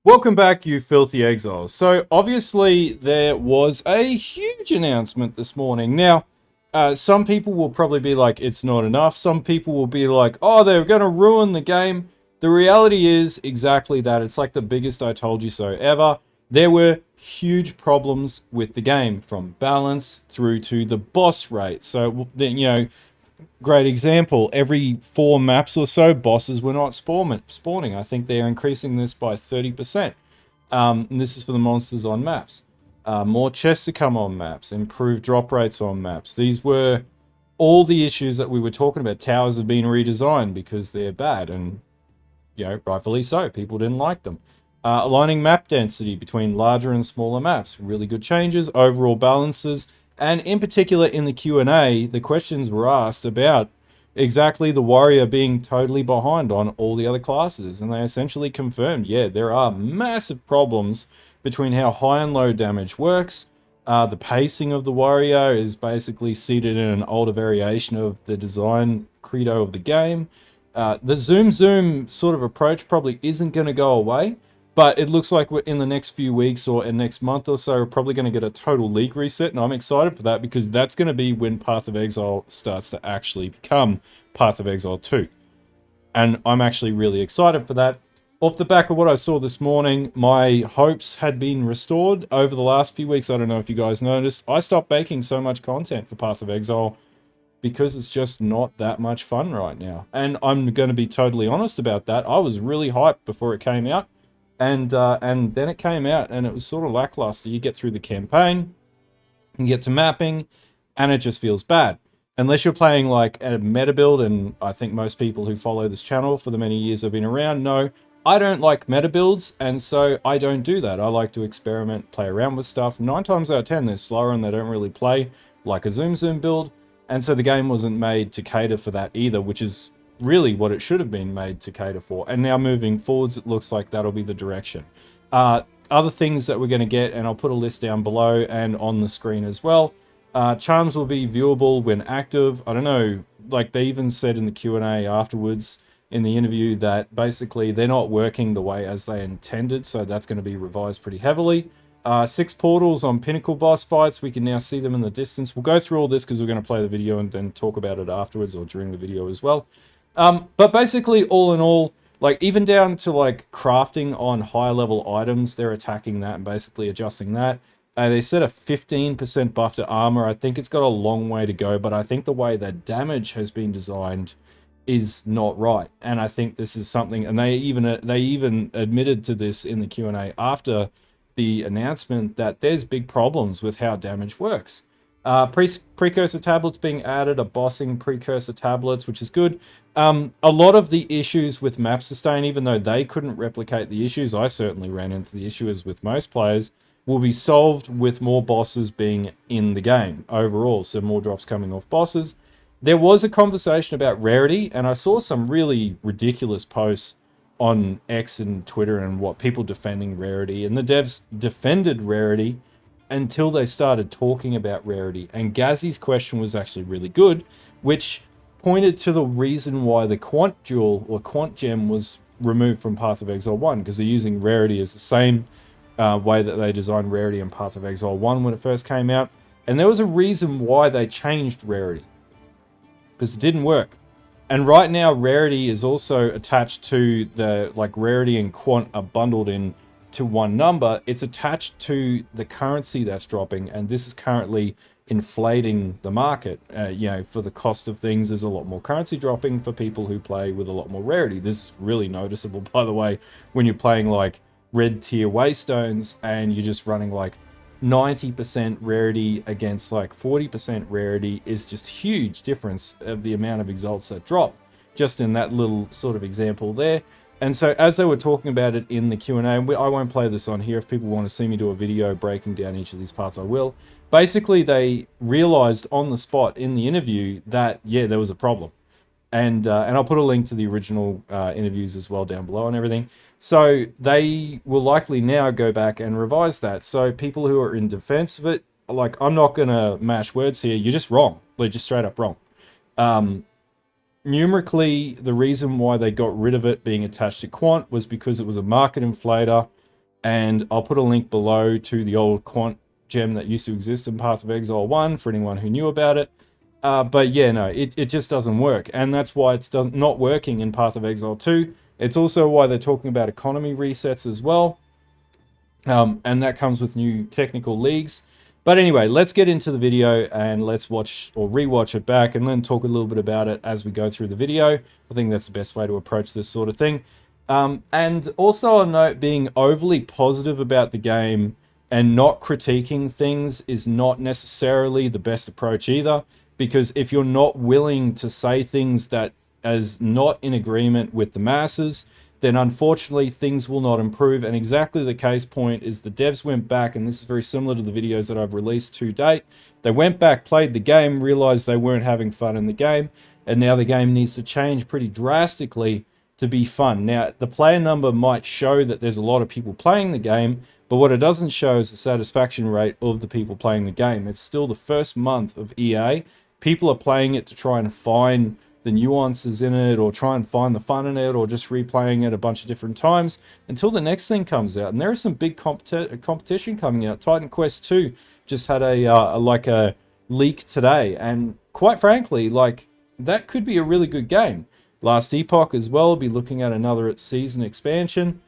Welcome back, you filthy exiles. So, obviously, there was a huge announcement this morning. Now, some people will probably be like, it's not enough. Some people will be like, oh, they're going to ruin the game. The reality is exactly that. It's like the biggest I told you so ever. There were huge problems with the game, from balance through to the boss rate. So, great example. Every 4 maps or so, bosses were not spawning. I think they're increasing this by 30%. And this is for the monsters on maps. More chests to come on maps, improved drop rates on maps. These were all the issues that we were talking about. Towers have been redesigned because they're bad, and rightfully so. People didn't like them. Aligning map density between larger and smaller maps, really good changes. Overall balances, and in particular in the Q&A, the questions were asked about exactly the warrior being totally behind on all the other classes, and they essentially confirmed, yeah, there are massive problems between how high and low damage works. The pacing of the warrior is basically seated in an older variation of the design credo of the game. The zoom sort of approach probably isn't going to go away, but it looks like we're in the next few weeks or in next month or so, we're probably going to get a total league reset, and I'm excited for that because that's going to be when Path of Exile starts to actually become Path of Exile 2. And I'm actually really excited for that. Off the back of what I saw this morning, my hopes had been restored over the last few weeks. I don't know if you guys noticed. I stopped making so much content for Path of Exile because it's just not that much fun right now. And I'm going to be totally honest about that. I was really hyped before it came out. And then it came out and it was sort of lackluster. You get through the campaign, you get to mapping, and it just feels bad. Unless you're playing like a meta build, and I think most people who follow this channel for the many years I've been around know I don't like meta builds, and so I don't do that. I like to experiment, play around with stuff. 9 times out of 10, they're slower and they don't really play like a zoom build, and so the game wasn't made to cater for that either, which is really what it should have been made to cater for. And now moving forwards, it looks like that'll be the direction. Other things that we're going to get, and I'll put a list down below and on the screen as well. Charms will be viewable when active. I don't know, like they even said in the Q&A afterwards in the interview that basically they're not working the way as they intended, so that's going to be revised pretty heavily. 6 portals on pinnacle boss fights. We can now see them in the distance. We'll go through all this because we're going to play the video and then talk about it afterwards or during the video as well. But basically, all in all, like even down to like crafting on high level items, they're attacking that and basically adjusting that. They set a 15% buff to armor. I think it's got a long way to go, but I think the way that damage has been designed is not right. And I think this is something, and they even admitted to this in the Q&A after the announcement, that there's big problems with how damage works. Precursor tablets being added, a bossing precursor tablets, which is good. A lot of the issues with map sustain, even though they couldn't replicate the issues, I certainly ran into the issue as with most players, will be solved with more bosses being in the game overall, so more drops coming off bosses. There was a conversation about rarity, and I saw some really ridiculous posts on X and Twitter and what people defending rarity, and the devs defended rarity until they started talking about rarity. And Gazzy's question was actually really good, which pointed to the reason why the Quant Jewel or Quant Gem was removed from Path of Exile 1, because they're using rarity as the same way that they designed rarity in Path of Exile 1 when it first came out. And there was a reason why they changed rarity, because it didn't work. And right now, rarity is also attached to the, like, rarity and quant are bundled in to one number. It's attached to the currency that's dropping, and this is currently inflating the market. For the cost of things, there's a lot more currency dropping for people who play with a lot more rarity. This is really noticeable, by the way, when you're playing like red tier waystones and you're just running like 90% rarity against like 40% rarity, is just huge difference of the amount of exalts that drop just in that little sort of example there. And so as they were talking about it in the Q&A, I won't play this on here. If people want to see me do a video breaking down each of these parts, I will. Basically, they realized on the spot in the interview that, yeah, there was a problem. And I'll put a link to the original interviews as well down below and everything. So they will likely now go back and revise that. So people who are in defense of it, like, I'm not going to mash words here. You're just wrong. They're just straight up wrong. Numerically, the reason why they got rid of it being attached to Quant was because it was a market inflator. And I'll put a link below to the old quant gem that used to exist in Path of Exile 1 for anyone who knew about it. But yeah, no, it just doesn't work. And that's why it's not working in Path of Exile 2. It's also why they're talking about economy resets as well. And that comes with new technical leagues. But anyway, let's get into the video and let's watch or rewatch it back and then talk a little bit about it as we go through the video. I think that's the best way to approach this sort of thing. And also on note, being overly positive about the game and not critiquing things is not necessarily the best approach either, because if you're not willing to say things that as not in agreement with the masses, then unfortunately things will not improve. And exactly the case point is the devs went back, and this is very similar to the videos that I've released to date. They went back, played the game, realized they weren't having fun in the game, and now the game needs to change pretty drastically to be fun. Now, the player number might show that there's a lot of people playing the game, but what it doesn't show is the satisfaction rate of the people playing the game. It's still the first month of EA. People are playing it to try and find the nuances in it, or try and find the fun in it, or just replaying it a bunch of different times until the next thing comes out. And there is some big competition coming out. Titan Quest 2 just had a leak today, and quite frankly, like, that could be a really good game. Last Epoch as well, be looking at another season expansion.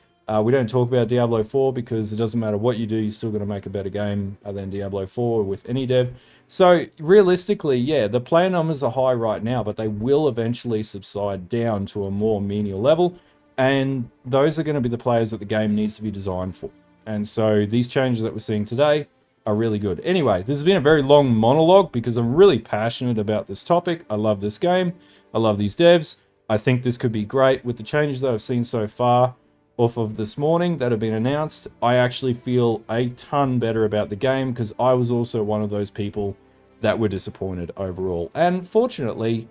We don't talk about Diablo 4 because it doesn't matter what you do, you're still going to make a better game than Diablo 4 with any dev. So realistically, yeah, the player numbers are high right now, but they will eventually subside down to a more menial level. And those are going to be the players that the game needs to be designed for. And so these changes that we're seeing today are really good. Anyway, this has been a very long monologue because I'm really passionate about this topic. I love this game. I love these devs. I think this could be great. With the changes that I've seen so far off of this morning that have been announced, I actually feel a ton better about the game, because I was also one of those people that were disappointed overall. And fortunately,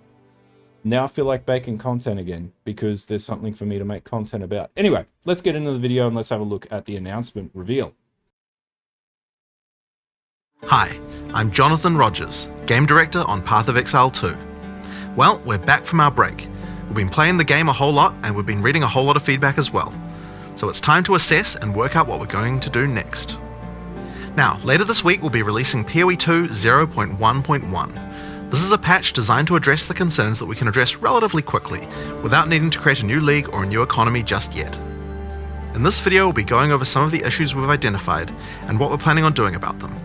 now I feel like making content again because there's something for me to make content about. Anyway, let's get into the video and let's have a look at the announcement reveal. Hi, I'm Jonathan Rogers, Game Director on Path of Exile 2. Well, we're back from our break. We've been playing the game a whole lot and we've been reading a whole lot of feedback as well. So it's time to assess and work out what we're going to do next. Now, later this week we'll be releasing PoE 2 0.1.1. This is a patch designed to address the concerns that we can address relatively quickly, without needing to create a new league or a new economy just yet. In this video we'll be going over some of the issues we've identified and what we're planning on doing about them.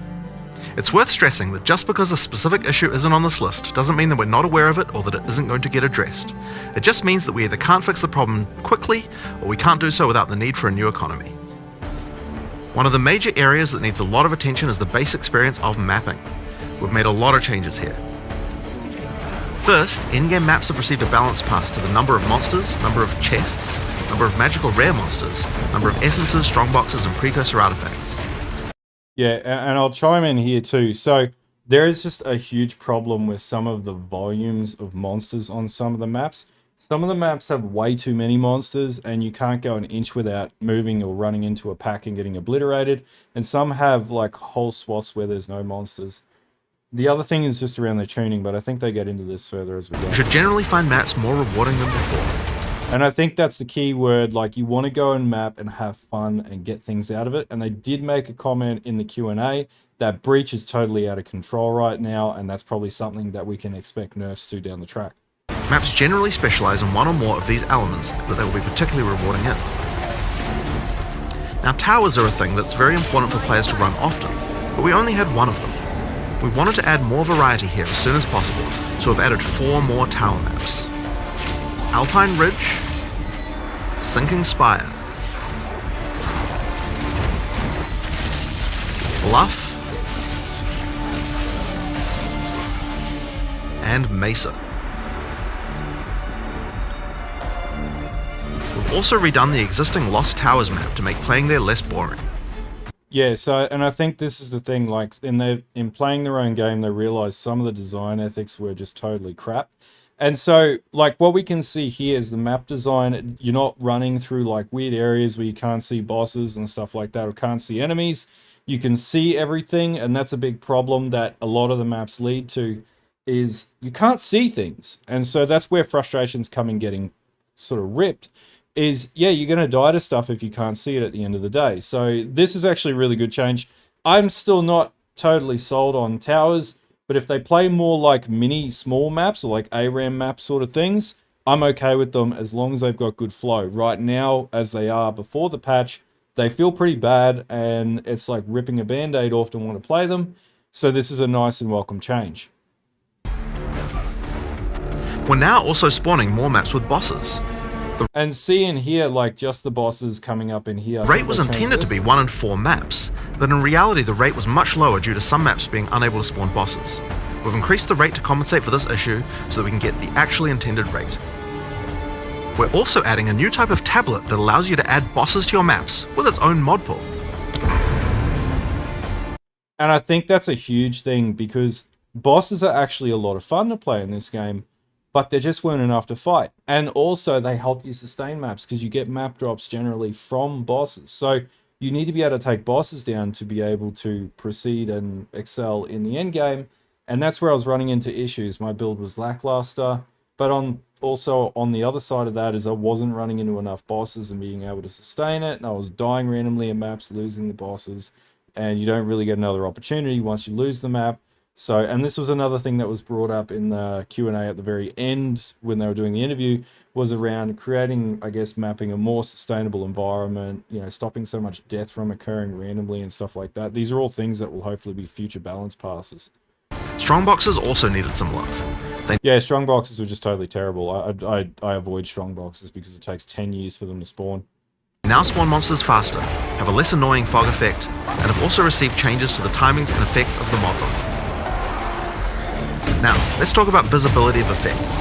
It's worth stressing that just because a specific issue isn't on this list doesn't mean that we're not aware of it or that it isn't going to get addressed. It just means that we either can't fix the problem quickly or we can't do so without the need for a new economy. One of the major areas that needs a lot of attention is the base experience of mapping. We've made a lot of changes here. First, in-game maps have received a balance pass to the number of monsters, number of chests, number of magical rare monsters, number of essences, strongboxes, and precursor artifacts. Yeah, and I'll chime in here too. So there is just a huge problem with some of the volumes of monsters on some of the maps. Some of the maps have way too many monsters and you can't go an inch without moving or running into a pack and getting obliterated. And some have like whole swaths where there's no monsters. The other thing is just around the tuning, but I think they get into this further as we go. You should generally find maps more rewarding than before. And I think that's the key word. Like, you want to go and map and have fun and get things out of it. And they did make a comment in the Q&A that Breach is totally out of control right now, and that's probably something that we can expect nerfs to down the track. Maps generally specialize in one or more of these elements that they will be particularly rewarding in. Now, towers are a thing that's very important for players to run often, but we only had one of them. We wanted to add more variety here as soon as possible, so we've added 4 more tower maps. Alpine Ridge, Sinking Spire, Bluff, and Mesa. We've also redone the existing Lost Towers map to make playing there less boring. Yeah, so, and I think this is the thing, like, in playing their own game, they realized some of the design ethics were just totally crap. And so, like, what we can see here is the map design. You're not running through, like, weird areas where you can't see bosses and stuff like that, or can't see enemies. You can see everything, and that's a big problem that a lot of the maps lead to, is you can't see things. And so that's where frustrations come in getting sort of ripped. is, yeah, you're going to die to stuff if you can't see it at the end of the day. So this is actually a really good change. I'm still not totally sold on towers, but if they play more like mini small maps or like ARAM map sort of things, I'm okay with them as long as they've got good flow. Right now, as they are before the patch, they feel pretty bad, and it's like ripping a band-aid off to want to play them. So this is a nice and welcome change. We're now also spawning more maps with bosses. And seeing here, like, just the bosses coming up in here. The rate was intended to be 1 in 4 maps, but in reality the rate was much lower due to some maps being unable to spawn bosses. We've increased the rate to compensate for this issue so that we can get the actually intended rate. We're also adding a new type of tablet that allows you to add bosses to your maps with its own mod pool. And I think that's a huge thing, because bosses are actually a lot of fun to play in this game, but there just weren't enough to fight. And also they help you sustain maps because you get map drops generally from bosses. So you need to be able to take bosses down to be able to proceed and excel in the end game. And that's where I was running into issues. My build was lackluster, but also on the other side of that is I wasn't running into enough bosses and being able to sustain it. And I was dying randomly in maps, losing the bosses. And you don't really get another opportunity once you lose the map. So, and this was another thing that was brought up in the Q&A at the very end when they were doing the interview, was around creating, I guess, mapping a more sustainable environment, you know, stopping so much death from occurring randomly and stuff like that. These are all things that will hopefully be future balance passes. Strongboxes also needed some love. Yeah, strong boxes were just totally terrible. I avoid strong boxes because it takes 10 years for them to spawn. Now spawn monsters faster, have a less annoying fog effect, and have also received changes to the timings and effects of the mods on them. Now, let's talk about visibility of effects.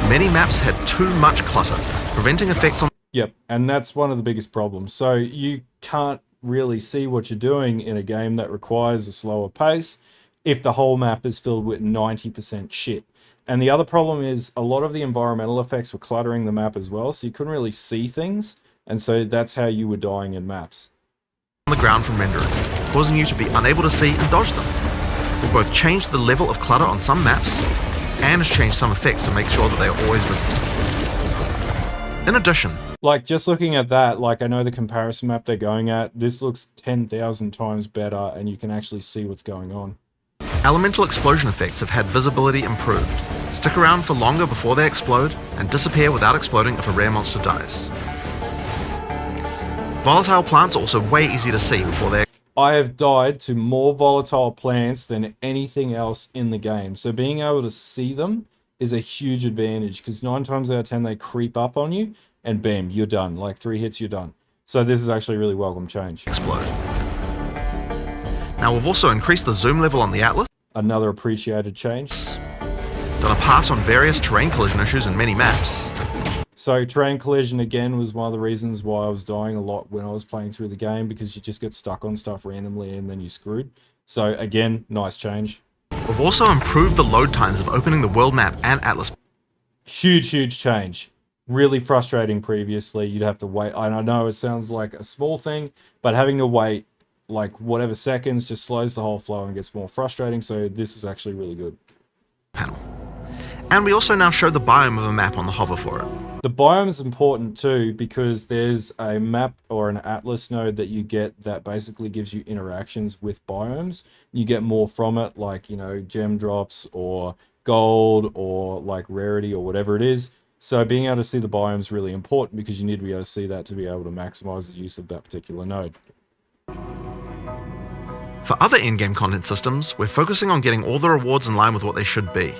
Many maps had too much clutter, preventing effects on... Yep, and that's one of the biggest problems. So you can't really see what you're doing in a game that requires a slower pace if the whole map is filled with 90% shit. And the other problem is a lot of the environmental effects were cluttering the map as well, so you couldn't really see things. And so that's how you were dying in maps. On the ground from rendering, causing you to be unable to see and dodge them. We've both changed the level of clutter on some maps and changed some effects to make sure that they are always visible. In addition, like just looking at that, like I know the comparison map they're going at, this looks 10,000 times better and you can actually see what's going on. Elemental explosion effects have had visibility improved. Stick around for longer before they explode and disappear without exploding if a rare monster dies. Volatile plants are also way easier to see before they... I have died to more volatile plants than anything else in the game. So being able to see them is a huge advantage because 9 times out of 10 they creep up on you and bam, you're done. Like 3 hits, you're done. So this is actually a really welcome change. Explode. Now we've also increased the zoom level on the Atlas. Another appreciated change. Done a pass on various terrain collision issues in many maps. So terrain collision again was one of the reasons why I was dying a lot when I was playing through the game, because you just get stuck on stuff randomly and then you're screwed. So again, nice change. We've also improved the load times of opening the world map and Atlas. Huge change. Really frustrating previously. You'd have to wait. And I know it sounds like a small thing, but having to wait like whatever seconds just slows the whole flow and gets more frustrating. So this is actually really good. Panel. And we also now show the biome of a map on the hover for it. The biome is important too because there's a map or an atlas node that you get that basically gives you interactions with biomes. You get more from it, like, you know, gem drops or gold or like rarity or whatever it is. So being able to see the biome is really important because you need to be able to see that to be able to maximize the use of that particular node. For other in-game content systems, we're focusing on getting all the rewards in line with what they should be.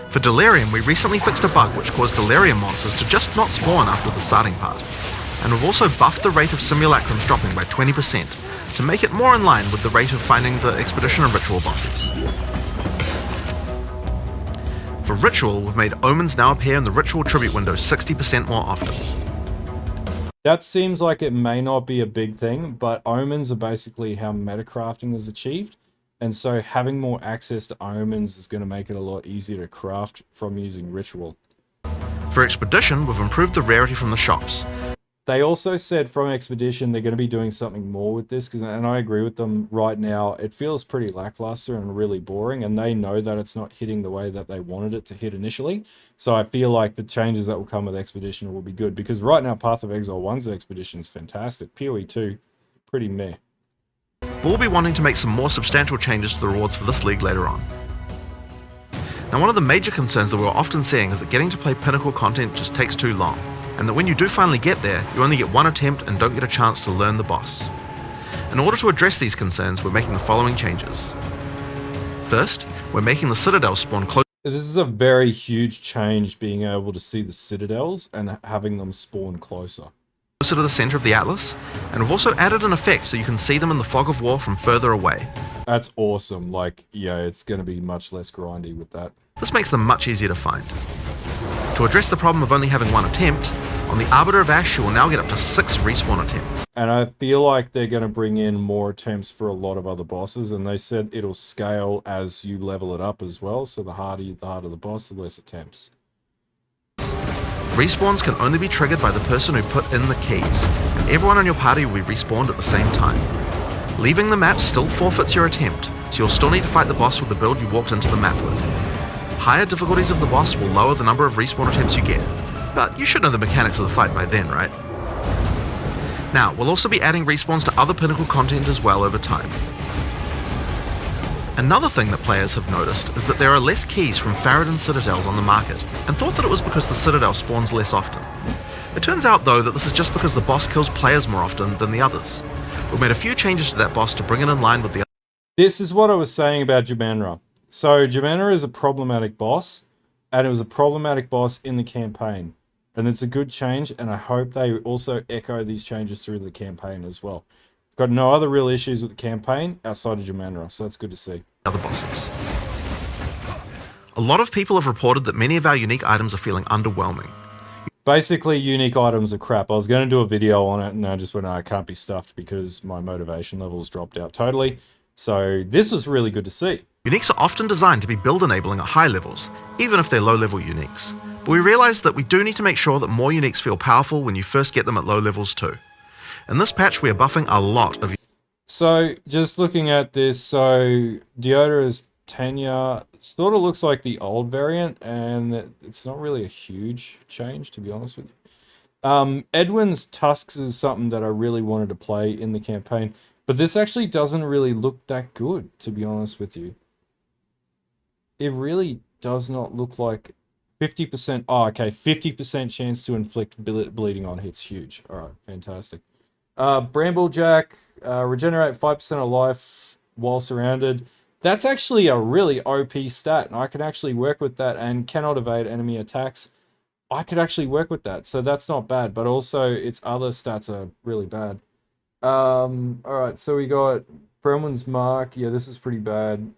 For Delirium, we recently fixed a bug which caused Delirium monsters to just not spawn after the starting part. And we've also buffed the rate of simulacrums dropping by 20% to make it more in line with the rate of finding the Expedition and Ritual bosses. For Ritual, we've made Omens now appear in the Ritual Tribute window 60% more often. That seems like it may not be a big thing, but Omens are basically how metacrafting is achieved. And so having more access to omens is going to make it a lot easier to craft from using Ritual. For Expedition, we've improved the rarity from the shops. They also said from Expedition they're going to be doing something more with this, and I agree with them right now. It feels pretty lackluster and really boring, and they know that it's not hitting the way that they wanted it to hit initially. So I feel like the changes that will come with Expedition will be good, because right now Path of Exile 1's Expedition is fantastic. PoE 2, pretty meh. We'll be wanting to make some more substantial changes to the rewards for this league later on. Now, one of the major concerns that we're often seeing is that getting to play Pinnacle content just takes too long, and that when you do finally get there, you only get one attempt and don't get a chance to learn the boss. In order to address these concerns, we're making the following changes. First, we're making the Citadel spawn close. This is a very huge change, being able to see the Citadels and having them spawn closer. Closer to the center of the Atlas, and we've also added an effect so you can see them in the fog of war from further away. That's awesome. Like, yeah, it's going to be much less grindy with that. This makes them much easier to find. To address the problem of only having one attempt, on the Arbiter of Ash you will now get up to 6 respawn attempts. And I feel like they're going to bring in more attempts for a lot of other bosses, and they said it'll scale as you level it up as well, so the harder the boss, the less attempts. Respawns can only be triggered by the person who put in the keys, and everyone in your party will be respawned at the same time. Leaving the map still forfeits your attempt, so you'll still need to fight the boss with the build you walked into the map with. Higher difficulties of the boss will lower the number of respawn attempts you get, but you should know the mechanics of the fight by then, right? Now, we'll also be adding respawns to other Pinnacle content as well over time. Another thing that players have noticed is that there are less keys from Faradin Citadels on the market, and thought that it was because the Citadel spawns less often. It turns out though that this is just because the boss kills players more often than the others. We've made a few changes to that boss to bring it in line with the. This is what I was saying about Jumanra. So Jumanra is a problematic boss, and it was a problematic boss in the campaign. And it's a good change, and I hope they also echo these changes through the campaign as well. Got no other real issues with the campaign outside of Jumanra, so that's good to see. Other bosses. A lot of people have reported that many of our unique items are feeling underwhelming. Basically, unique items are crap. I was going to do a video on it, and I just went, I can't be stuffed because my motivation levels dropped out totally. So this was really good to see. Uniques are often designed to be build enabling at high levels, even if they're low level uniques. But we realise that we do need to make sure that more uniques feel powerful when you first get them at low levels too. In this patch, we are buffing a lot of. So just looking at this, so Deodora's Tenure sort of looks like the old variant, and it's not really a huge change, to be honest with you. Edwin's Tusks is something that I really wanted to play in the campaign, but this actually doesn't really look that good, to be honest with you. It really does not look like 50%. Oh, okay, 50% chance to inflict bleeding on hits. Huge. All right, fantastic. Bramblejack, regenerate 5% of life while surrounded. That's actually a really OP stat, and I can actually work with that, and cannot evade enemy attacks. I could actually work with that, so that's not bad, but also its other stats are really bad. Alright, so we got Brenwan's Mark. Yeah, this is pretty bad.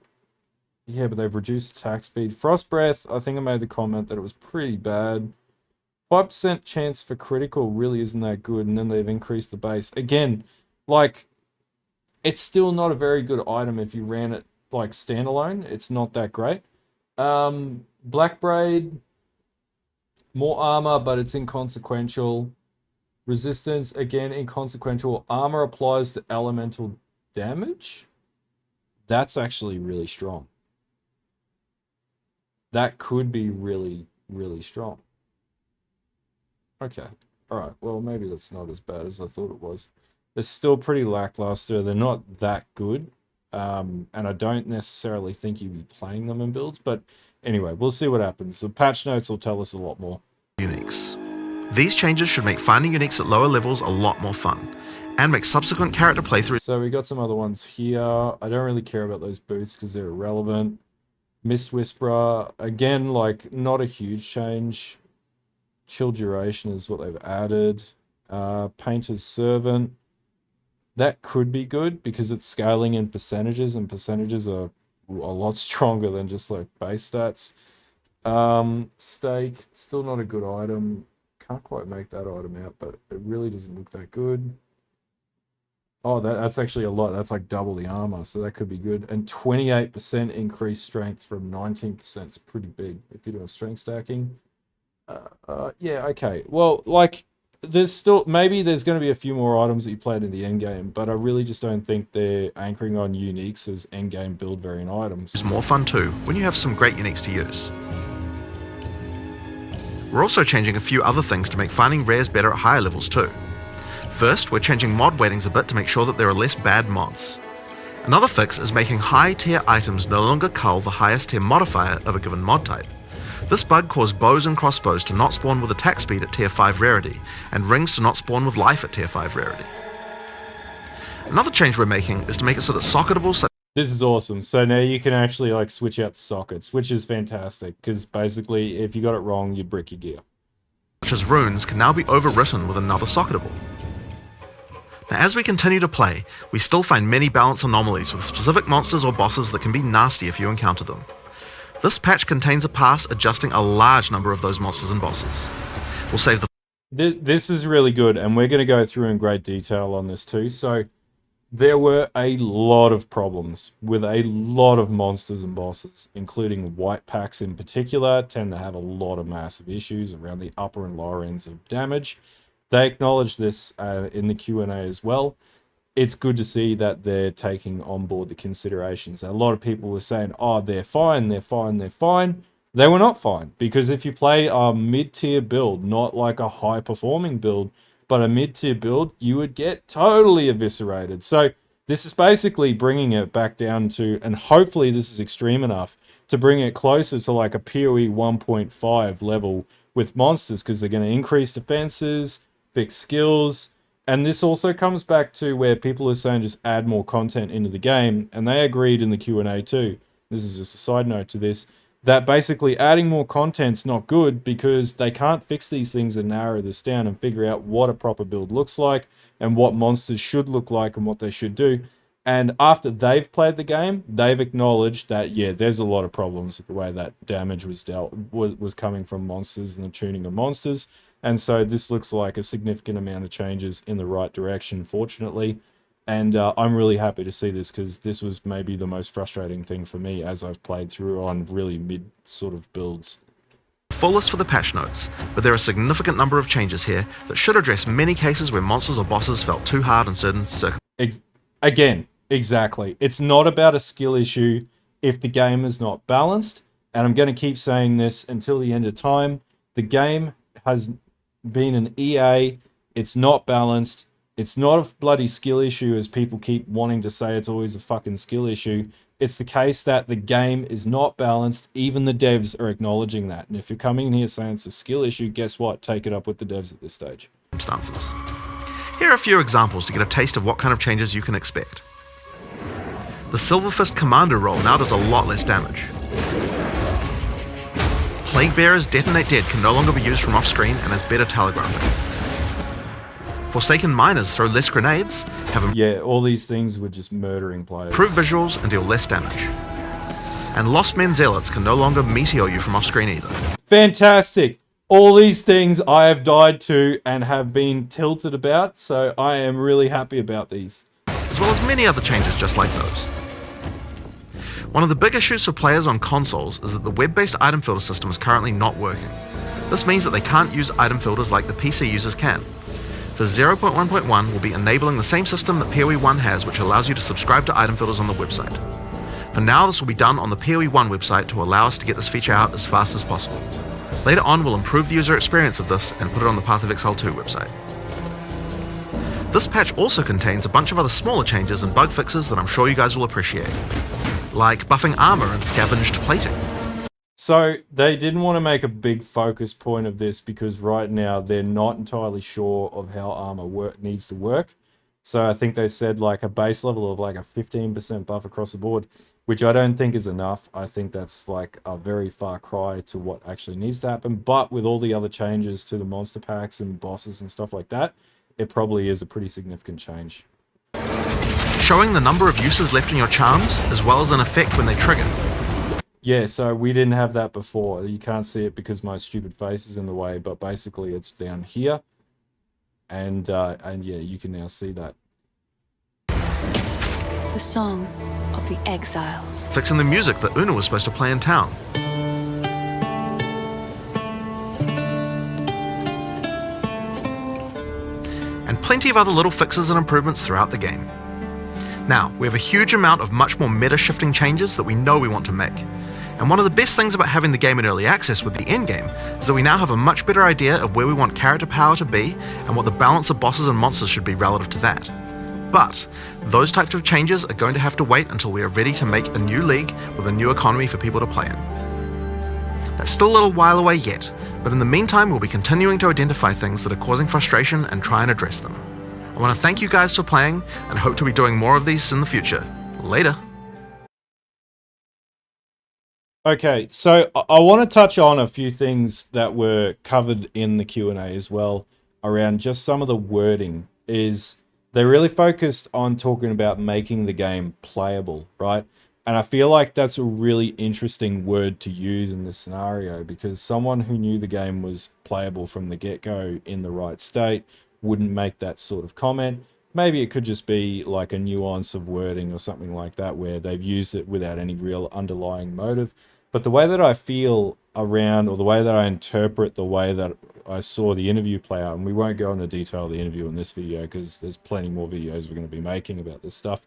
Yeah, but they've reduced attack speed. Frost Breath, I think I made the comment that it was pretty bad. 5% chance for critical really isn't that good, and then they've increased the base. Again, like, it's still not a very good item if you ran it like standalone. It's not that great. Black Braid, more armor, but it's inconsequential. Resistance, again, inconsequential. Armor applies to elemental damage. That's actually really strong. That could be really, really strong. Okay. Alright, well, maybe that's not as bad as I thought it was. They're still pretty lackluster. They're not that good. And I don't necessarily think you'd be playing them in builds. But anyway, we'll see what happens. The patch notes will tell us a lot more. Uniques. These changes should make finding uniques at lower levels a lot more fun, and make subsequent character playthroughs. So we got some other ones here. I don't really care about those boots because they're irrelevant. Mist Whisperer, again, like, not a huge change. Chill Duration is what they've added. Painter's Servant. That could be good because it's scaling in percentages, and percentages are a lot stronger than just like base stats. Stake, still not a good item. Can't quite make that item out, but it really doesn't look that good. Oh, that's actually a lot. That's like double the armor, so that could be good. And 28% increased strength from 19% is pretty big if you're doing strength stacking. Yeah, okay. Well, like, there's still, maybe there's going to be a few more items that you played in the end game, but I really just don't think they're anchoring on uniques as end game build variant items. It's more fun too when you have some great uniques to use. We're also changing a few other things to make finding rares better at higher levels too. First, we're changing mod weightings a bit to make sure that there are less bad mods. Another fix is making high tier items no longer cull the highest tier modifier of a given mod type. This bug caused bows and crossbows to not spawn with attack speed at tier 5 rarity, and rings to not spawn with life at tier 5 rarity. Another change we're making is to make it so that socketable. This is awesome. So now you can actually like switch out the sockets, which is fantastic, because basically if you got it wrong, you'd brick your gear. Such as runes can now be overwritten with another socketable. Now, as we continue to play, we still find many balance anomalies with specific monsters or bosses that can be nasty if you encounter them. This patch contains a pass adjusting a large number of those monsters and bosses. We'll save the... This is really good, and we're going to go through in great detail on this too. So there were a lot of problems with a lot of monsters and bosses, including white packs in particular, tend to have a lot of massive issues around the upper and lower ends of damage. They acknowledged this in the Q&A as well. It's good to see that they're taking on board the considerations. A lot of people were saying, oh, they're fine, they're fine, they're fine. They were not fine, because if you play a mid-tier build, not like a high-performing build, but a mid-tier build, you would get totally eviscerated. So this is basically bringing it back down to, and hopefully this is extreme enough, to bring it closer to like a PoE 1.5 level with monsters, because they're going to increase defenses, fix skills. And this also comes back to where people are saying just add more content into the game, and they agreed in the Q&A too. This is just a side note to this, that basically adding more content's not good because they can't fix these things and narrow this down and figure out what a proper build looks like and what monsters should look like and what they should do. And after they've played the game, they've acknowledged that, yeah, there's a lot of problems with the way that damage was coming from monsters and the tuning of monsters. And so this looks like a significant amount of changes in the right direction, fortunately. And I'm really happy to see this, because this was maybe the most frustrating thing for me as I've played through on really mid sort of builds. Full list for the patch notes, but there are a significant number of changes here that should address many cases where monsters or bosses felt too hard in certain circumstances. Again, exactly. It's not about a skill issue if the game is not balanced. And I'm going to keep saying this until the end of time. The game has been an EA. It's not balanced. It's not a bloody skill issue as people keep wanting to say it's always a fucking skill issue. It's the case that the game is not balanced. Even the devs are acknowledging that. And if you're coming in here saying it's a skill issue, guess what? Take it up with the devs at this stage. Here are a few examples to get a taste of what kind of changes you can expect. The Silver Fist Commander roll now does a lot less damage. Plague Bearer's Detonate Dead can no longer be used from off-screen and has better telegraphing. Forsaken Miners throw less grenades, yeah, all these things were just murdering players. Improve visuals and deal less damage. And Lost Men Zealots can no longer meteor you from off-screen either. Fantastic! All these things I have died to and have been tilted about, so I am really happy about these. As well as many other changes just like those. One of the big issues for players on consoles is that the web-based item filter system is currently not working. This means that they can't use item filters like the PC users can. For 0.1.1, we'll be enabling the same system that PoE 1 has, which allows you to subscribe to item filters on the website. For now, this will be done on the PoE 1 website to allow us to get this feature out as fast as possible. Later on, we'll improve the user experience of this and put it on the Path of Exile 2 website. This patch also contains a bunch of other smaller changes and bug fixes that I'm sure you guys will appreciate, like buffing armor and scavenged plating. So they didn't want to make a big focus point of this because right now they're not entirely sure of how armor needs to work. So I think they said like a base level of like a 15% buff across the board, which I don't think is enough. I think that's like a very far cry to what actually needs to happen. But with all the other changes to the monster packs and bosses and stuff like that, it probably is a pretty significant change. Showing the number of uses left in your charms, as well as an effect when they trigger. Yeah, so we didn't have that before. You can't see it because my stupid face is in the way, but basically it's down here. And yeah, you can now see that. The Song of the Exiles. Fixing the music that Una was supposed to play in town. plenty of other little fixes and improvements throughout the game. Now, we have a huge amount of much more meta-shifting changes that we know we want to make. And one of the best things about having the game in early access with the endgame is that we now have a much better idea of where we want character power to be and what the balance of bosses and monsters should be relative to that. But those types of changes are going to have to wait until we are ready to make a new league with a new economy for people to play in. That's still a little while away yet, but in the meantime we'll be continuing to identify things that are causing frustration and try and address them. I want to thank you guys for playing and hope to be doing more of these in the future. Later. Okay, so I want to touch on a few things that were covered in the Q&A as well around just some of the wording. Is they really focused on talking about making the game playable, right? And I feel like that's a really interesting word to use in this scenario, because someone who knew the game was playable from the get-go in the right state wouldn't make that sort of comment. Maybe it could just be like a nuance of wording or something like that where they've used it without any real underlying motive. But the way that I feel around, or the way that I interpret the way that I saw the interview play out, and we won't go into detail of the interview in this video because there's plenty more videos we're going to be making about this stuff,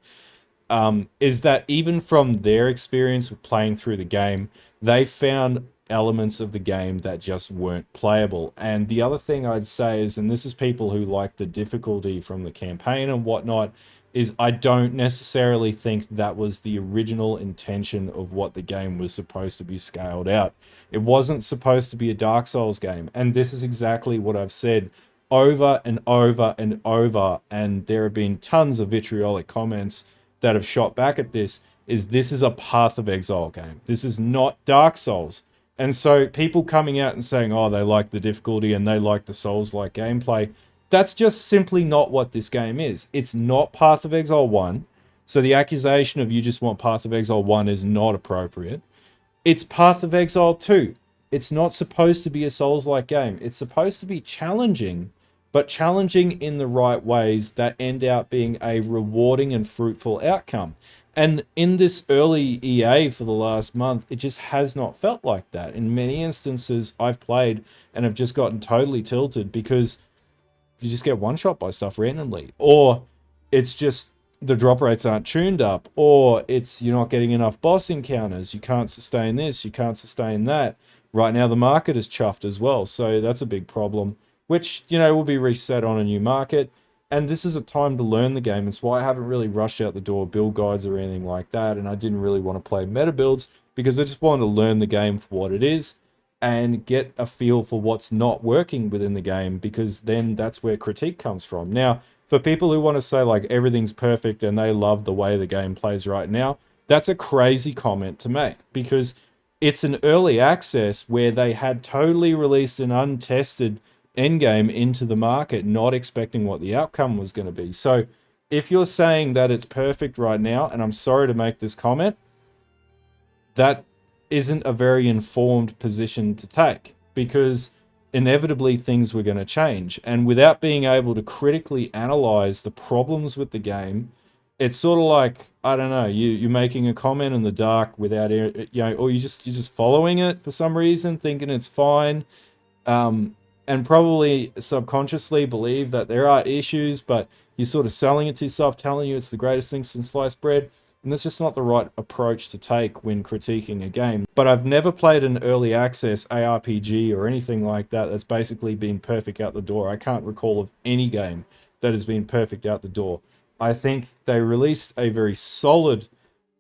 is that even from their experience with playing through the game, they found elements of the game that just weren't playable. And the other thing I'd say is, and this is people who like the difficulty from the campaign and whatnot, is I don't necessarily think that was the original intention of what the game was supposed to be scaled out. It wasn't supposed to be a Dark Souls game, and this is exactly what I've said over and over and over, and there have been tons of vitriolic comments that have shot back at this, is this is a Path of Exile game. This is not Dark Souls. And so people coming out and saying, oh, they like the difficulty and they like the Souls-like gameplay, that's just simply not what this game is. It's not Path of Exile 1. So the accusation of you just want Path of Exile 1 is not appropriate. It's Path of Exile 2. It's not supposed to be a Souls-like game. It's supposed to be challenging, but challenging in the right ways that end out being a rewarding and fruitful outcome. And in this early EA for the last month, it just has not felt like that. In many instances, I've played and have just gotten totally tilted because you just get one-shot by stuff randomly. Or it's just the drop rates aren't tuned up. Or it's you're not getting enough boss encounters. You can't sustain this. You can't sustain that. Right now, the market is chuffed as well. So that's a big problem, which, you know, will be reset on a new market. And this is a time to learn the game. It's why I haven't really rushed out the door build guides or anything like that. And I didn't really want to play meta builds because I just wanted to learn the game for what it is and get a feel for what's not working within the game, because then that's where critique comes from. Now, for people who want to say like everything's perfect and they love the way the game plays right now, that's a crazy comment to make, because it's an early access where they had totally released an untested endgame into the market, not expecting what the outcome was going to be. So if you're saying that it's perfect right now, and I'm sorry to make this comment, that isn't a very informed position to take, because inevitably things were going to change. And without being able to critically analyze the problems with the game, it's sort of like, I don't know, you're making a comment in the dark without, you know, or you're just following it for some reason, thinking it's fine. And probably subconsciously believe that there are issues, but you're sort of selling it to yourself, telling you it's the greatest thing since sliced bread. And that's just not the right approach to take when critiquing a game. But I've never played an early access ARPG or anything like that that's basically been perfect out the door. I can't recall of any game that has been perfect out the door. I think they released a very solid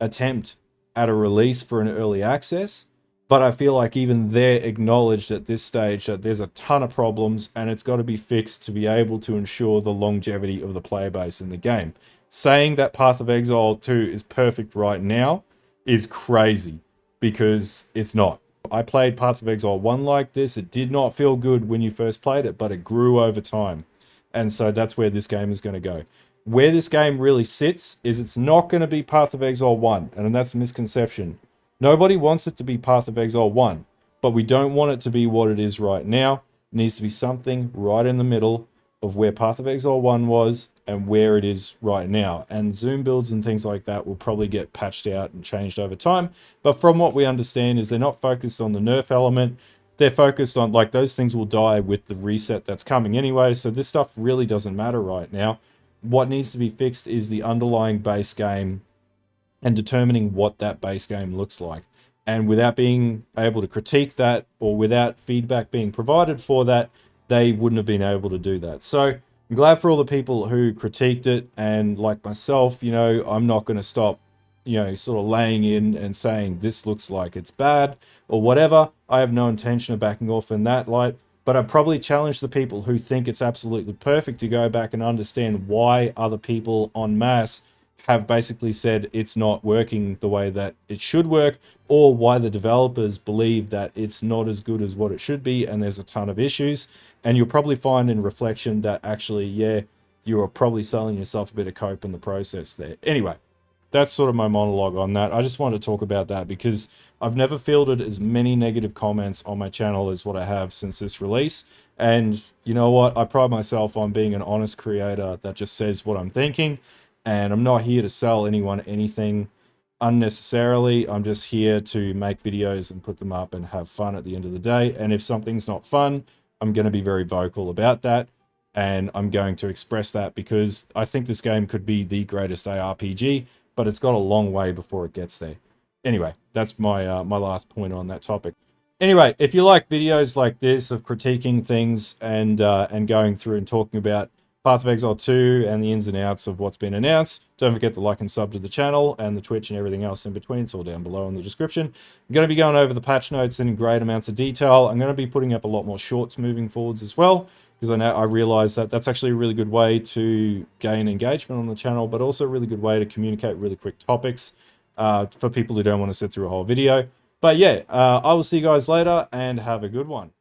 attempt at a release for an early access, but I feel like even they're acknowledged at this stage that there's a ton of problems and it's got to be fixed to be able to ensure the longevity of the player base in the game. Saying that Path of Exile 2 is perfect right now is crazy, because it's not. I played Path of Exile 1 like this. It did not feel good when you first played it, but it grew over time. And so that's where this game is going to go. Where this game really sits is it's not going to be Path of Exile 1, and that's a misconception. Nobody wants it to be Path of Exile 1, but we don't want it to be what it is right now. It needs to be something right in the middle of where Path of Exile 1 was and where it is right now. And zoom builds and things like that will probably get patched out and changed over time. But from what we understand is they're not focused on the nerf element. they're focused on, like, those things will die with the reset that's coming anyway, so this stuff really doesn't matter right now. What needs to be fixed is the underlying base game and determining what that base game looks like. And without being able to critique that, or without feedback being provided for that, they wouldn't have been able to do that. So I'm glad for all the people who critiqued it, and like myself, you know, I'm not going to stop, you know, sort of laying in and saying this looks like it's bad or whatever. I have no intention of backing off in that light, but I probably challenge the people who think it's absolutely perfect to go back and understand why other people en masse have basically said it's not working the way that it should work, or why the developers believe that it's not as good as what it should be and there's a ton of issues. And you'll probably find in reflection that actually, yeah, you are probably selling yourself a bit of cope in the process there. Anyway, that's sort of my monologue on that. I just wanted to talk about that because I've never fielded as many negative comments on my channel as what I have since this release. And you know what? I pride myself on being an honest creator that just says what I'm thinking. And I'm not here to sell anyone anything unnecessarily. I'm just here to make videos and put them up and have fun at the end of the day. And if something's not fun, I'm going to be very vocal about that. And I'm going to express that because I think this game could be the greatest ARPG, but it's got a long way before it gets there. Anyway, that's my my last point on that topic. Anyway, if you like videos like this of critiquing things and going through and talking about Path of Exile 2 and the ins and outs of what's been announced, don't forget to like and sub to the channel and the Twitch and everything else in between. It's all down below in the description. I'm going to be going over the patch notes in great amounts of detail. I'm going to be putting up a lot more shorts moving forwards as well, because I realize that that's actually a really good way to gain engagement on the channel, but also a really good way to communicate really quick topics for people who don't want to sit through a whole video. But yeah, I will see you guys later and have a good one.